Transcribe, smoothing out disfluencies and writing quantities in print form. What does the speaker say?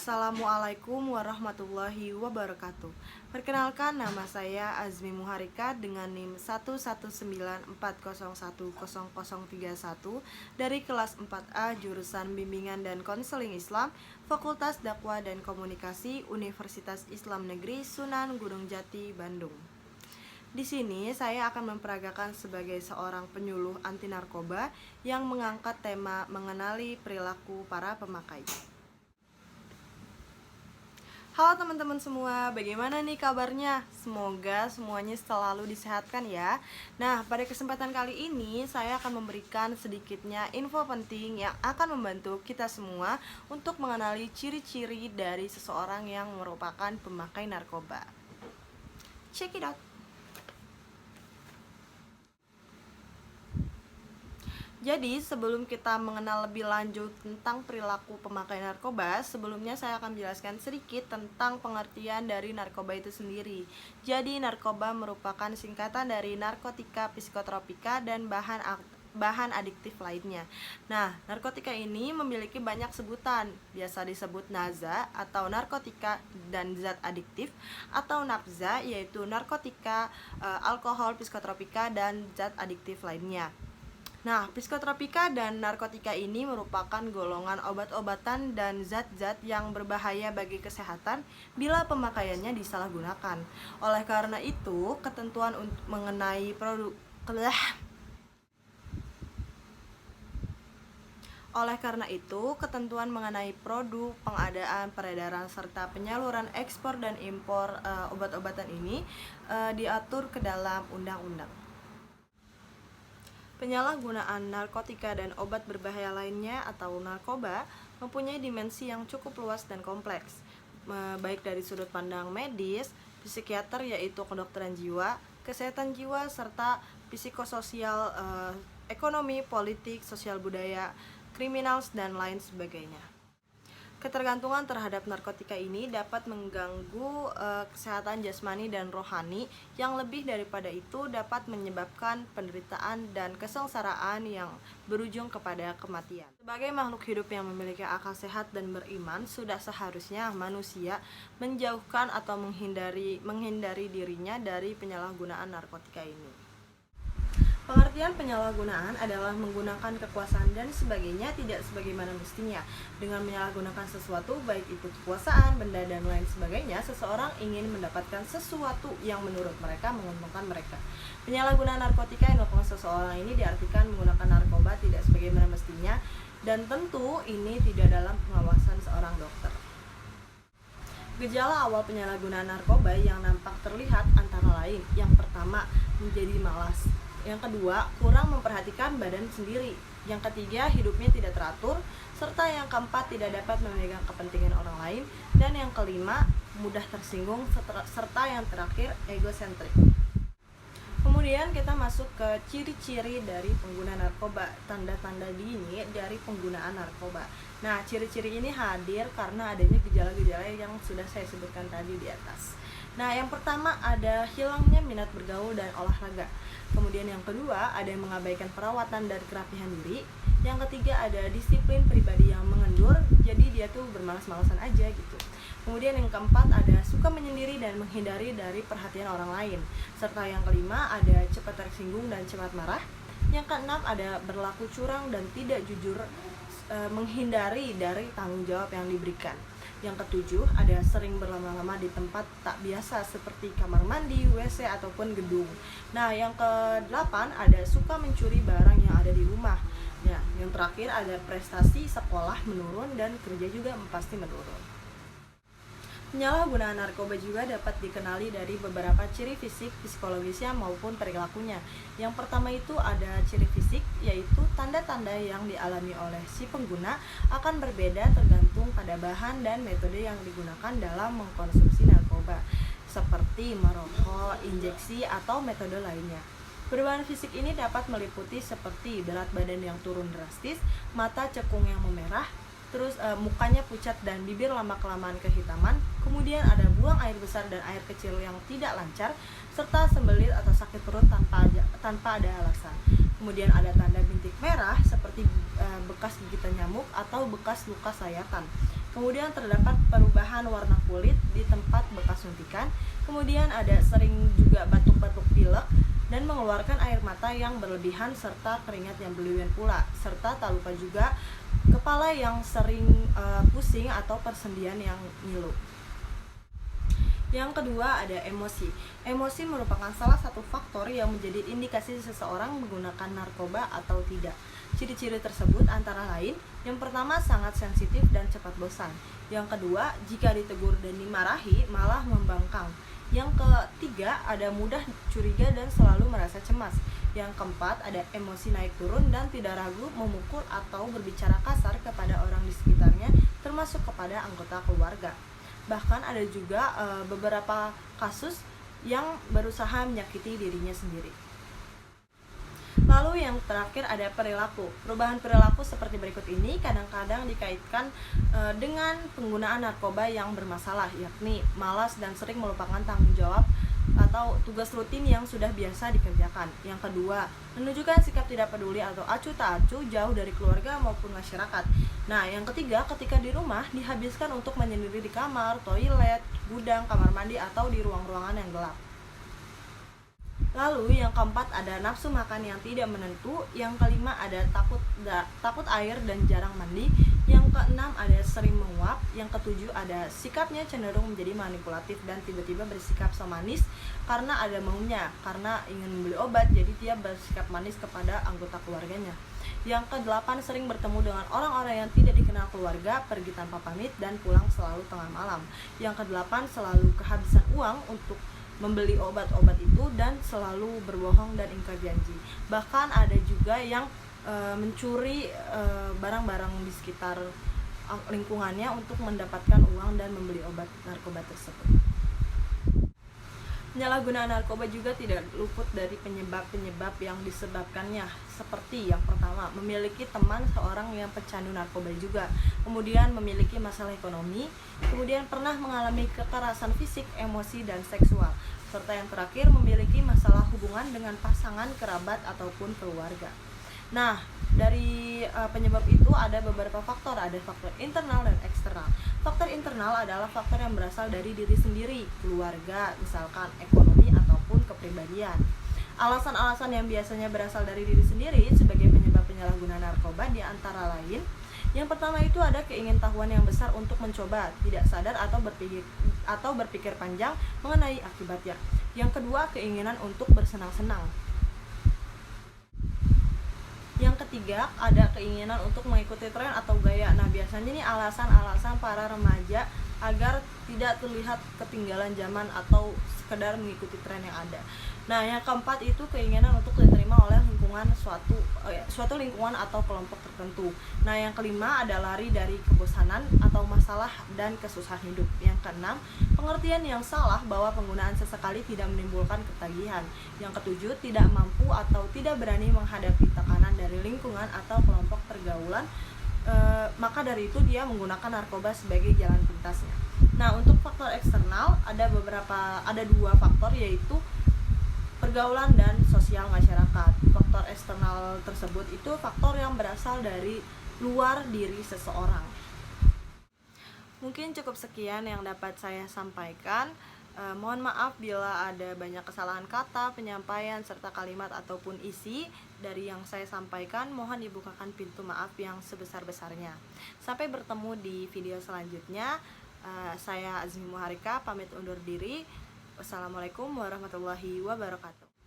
Assalamualaikum warahmatullahi wabarakatuh. Perkenalkan, nama saya Azmi Muharika dengan NIM 11940100031 dari kelas 4A jurusan Bimbingan dan Konseling Islam, Fakultas Dakwah dan Komunikasi, Universitas Islam Negeri Sunan Gunung Jati, Bandung. Di sini saya akan memperagakan sebagai seorang penyuluh anti narkoba yang mengangkat tema mengenali perilaku para pemakai. Halo teman-teman semua, bagaimana nih kabarnya? Semoga semuanya selalu disehatkan ya. Nah, pada kesempatan kali ini saya akan memberikan sedikitnya info penting yang akan membantu kita semua untuk mengenali ciri-ciri dari seseorang yang merupakan pemakai narkoba. Check it out. Jadi sebelum kita mengenal lebih lanjut tentang perilaku pemakai narkoba, sebelumnya saya akan menjelaskan sedikit tentang pengertian dari narkoba itu sendiri. Jadi narkoba merupakan singkatan dari narkotika, psikotropika, dan bahan adiktif lainnya. Nah, narkotika ini memiliki banyak sebutan, biasa disebut NAZA atau narkotika dan zat adiktif, atau NAPZA yaitu narkotika, alkohol, psikotropika, dan zat adiktif lainnya. Nah, psikotropika dan narkotika ini merupakan golongan obat-obatan dan zat-zat yang berbahaya bagi kesehatan bila pemakaiannya disalahgunakan. Oleh karena itu, ketentuan mengenai produk pengadaan, peredaran, serta penyaluran ekspor dan impor obat-obatan ini diatur ke dalam undang-undang. Penyalahgunaan narkotika dan obat berbahaya lainnya atau narkoba mempunyai dimensi yang cukup luas dan kompleks, baik dari sudut pandang medis, psikiater yaitu kedokteran jiwa, kesehatan jiwa, serta psikososial, ekonomi, politik, sosial budaya, kriminal, dan lain sebagainya. Ketergantungan terhadap narkotika ini dapat mengganggu kesehatan jasmani dan rohani, yang lebih daripada itu dapat menyebabkan penderitaan dan kesengsaraan yang berujung kepada kematian. Sebagai makhluk hidup yang memiliki akal sehat dan beriman, sudah seharusnya manusia menjauhkan atau menghindari dirinya dari penyalahgunaan narkotika ini. Pengertian penyalahgunaan adalah menggunakan kekuasaan dan sebagainya tidak sebagaimana mestinya. Dengan menyalahgunakan sesuatu, baik itu kekuasaan, benda, dan lain sebagainya, seseorang ingin mendapatkan sesuatu yang menurut mereka menguntungkan mereka. Penyalahgunaan narkotika yang dilakukan seseorang ini diartikan menggunakan narkoba tidak sebagaimana mestinya, dan tentu ini tidak dalam pengawasan seorang dokter. Gejala awal penyalahgunaan narkoba yang nampak terlihat antara lain: yang pertama, menjadi malas; yang kedua, kurang memperhatikan badan sendiri; yang ketiga, hidupnya tidak teratur; serta yang keempat, tidak dapat memegang kepentingan orang lain; dan yang kelima, mudah tersinggung; serta yang terakhir, egosentrik. Kemudian kita masuk ke ciri-ciri dari pengguna narkoba, tanda-tanda dini dari penggunaan narkoba. Nah, ciri-ciri ini hadir karena adanya gejala-gejala yang sudah saya sebutkan tadi di atas. Nah, yang pertama ada hilangnya minat bergaul dan olahraga. Kemudian yang kedua ada yang mengabaikan perawatan dan kerapihan diri. Yang ketiga ada disiplin pribadi yang mengendur, jadi dia tuh bermalas-malasan aja gitu. Kemudian yang keempat ada suka menyendiri dan menghindari dari perhatian orang lain. Serta yang kelima ada cepat tersinggung dan cepat marah. Yang keenam ada berlaku curang dan tidak jujur, menghindari dari tanggung jawab yang diberikan. Yang ketujuh ada sering berlama-lama di tempat tak biasa seperti kamar mandi, WC, ataupun gedung. Nah, yang kedelapan ada suka mencuri barang yang ada di rumah. Nah, yang terakhir ada prestasi sekolah menurun dan kerja juga pasti menurun. Penyalahgunaan narkoba juga dapat dikenali dari beberapa ciri fisik, psikologisnya maupun perilakunya. Yang pertama itu ada ciri fisik, yaitu tanda-tanda yang dialami oleh si pengguna akan berbeda tergantung pada bahan dan metode yang digunakan dalam mengkonsumsi narkoba, seperti merokok, injeksi, atau metode lainnya. Perubahan fisik ini dapat meliputi seperti berat badan yang turun drastis, mata cekung yang memerah, terus mukanya pucat dan bibir lama-kelamaan kehitaman, kemudian ada buang air besar dan air kecil yang tidak lancar, serta sembelit atau sakit perut tanpa ada alasan. Kemudian ada tanda bintik merah seperti bekas gigitan nyamuk atau bekas luka sayatan. Kemudian terdapat perubahan warna kulit di tempat bekas suntikan. Kemudian ada sering juga batuk-batuk pilek dan mengeluarkan air mata yang berlebihan serta keringat yang berlebihan pula. Serta tak lupa juga kepala yang sering pusing atau persendian yang ngilu. Yang kedua ada emosi. Emosi merupakan salah satu faktor yang menjadi indikasi seseorang menggunakan narkoba atau tidak. Ciri-ciri tersebut antara lain, yang pertama sangat sensitif dan cepat bosan. Yang kedua, jika ditegur dan dimarahi malah membangkang. Yang ketiga, ada mudah curiga dan selalu merasa cemas. Yang keempat, ada emosi naik turun dan tidak ragu memukul atau berbicara kasar kepada orang di sekitarnya, termasuk kepada anggota keluarga. Bahkan ada juga beberapa kasus yang berusaha menyakiti dirinya sendiri. Lalu yang terakhir ada perilaku. Perubahan perilaku seperti berikut ini kadang-kadang dikaitkan dengan penggunaan narkoba yang bermasalah, yakni malas dan sering melupakan tanggung jawab atau tugas rutin yang sudah biasa dikerjakan. Yang kedua, menunjukkan sikap tidak peduli atau acuh tak acuh jauh dari keluarga maupun masyarakat. Nah, yang ketiga, ketika di rumah dihabiskan untuk menyendiri di kamar, toilet, gudang, kamar mandi atau di ruang-ruangan yang gelap. Lalu yang keempat ada nafsu makan yang tidak menentu. Yang kelima ada takut air dan jarang mandi. Yang keenam ada sering menguap. Yang ketujuh ada sikapnya cenderung menjadi manipulatif dan tiba-tiba bersikap so manis karena ada maunya, karena ingin membeli obat jadi dia bersikap manis kepada anggota keluarganya. Yang kedelapan sering bertemu dengan orang-orang yang tidak dikenal keluarga, pergi tanpa pamit dan pulang selalu tengah malam. Yang kedelapan selalu kehabisan uang untuk membeli obat-obat itu dan selalu berbohong dan ingkar janji. Bahkan ada juga yang mencuri barang-barang di sekitar lingkungannya untuk mendapatkan uang dan membeli obat narkoba tersebut. Penyalahgunaan narkoba juga tidak luput dari penyebab-penyebab yang disebabkannya, seperti yang pertama, memiliki teman seorang yang pecandu narkoba juga, kemudian memiliki masalah ekonomi, kemudian pernah mengalami kekerasan fisik, emosi, dan seksual, serta yang terakhir memiliki masalah hubungan dengan pasangan, kerabat, ataupun keluarga. Nah, dari penyebab itu ada beberapa faktor, ada faktor internal dan eksternal. Faktor internal adalah faktor yang berasal dari diri sendiri, keluarga, misalkan ekonomi ataupun kepribadian. Alasan-alasan yang biasanya berasal dari diri sendiri sebagai penyebab penyalahgunaan narkoba di antara lain, yang pertama itu ada keingintahuan yang besar untuk mencoba, tidak sadar atau berpikir panjang mengenai akibatnya. Yang kedua, keinginan untuk bersenang-senang. Yang ketiga, ada keinginan untuk mengikuti tren atau gaya. Nah, biasanya ini alasan-alasan para remaja agar tidak terlihat ketinggalan zaman atau sekedar mengikuti tren yang ada. Nah, yang keempat itu keinginan untuk diterima oleh lingkungan suatu lingkungan atau kelompok tertentu. Nah, yang kelima ada lari dari kebosanan atau masalah dan kesusahan hidup. Yang keenam, pengertian yang salah bahwa penggunaan sesekali tidak menimbulkan ketagihan. Yang ketujuh, tidak mampu atau tidak berani menghadapi tekanan dari lingkungan atau kelompok pergaulan. Maka dari itu dia menggunakan narkoba sebagai jalan pintasnya. Nah, untuk faktor eksternal ada dua faktor, yaitu pergaulan dan sosial masyarakat. Faktor eksternal tersebut itu faktor yang berasal dari luar diri seseorang. Mungkin cukup sekian yang dapat saya sampaikan. Mohon maaf bila ada banyak kesalahan kata, penyampaian, serta kalimat ataupun isi dari yang saya sampaikan. Mohon dibukakan pintu maaf yang sebesar-besarnya. Sampai bertemu di video selanjutnya. Saya Azmi Muharika pamit undur diri. Wassalamualaikum warahmatullahi wabarakatuh.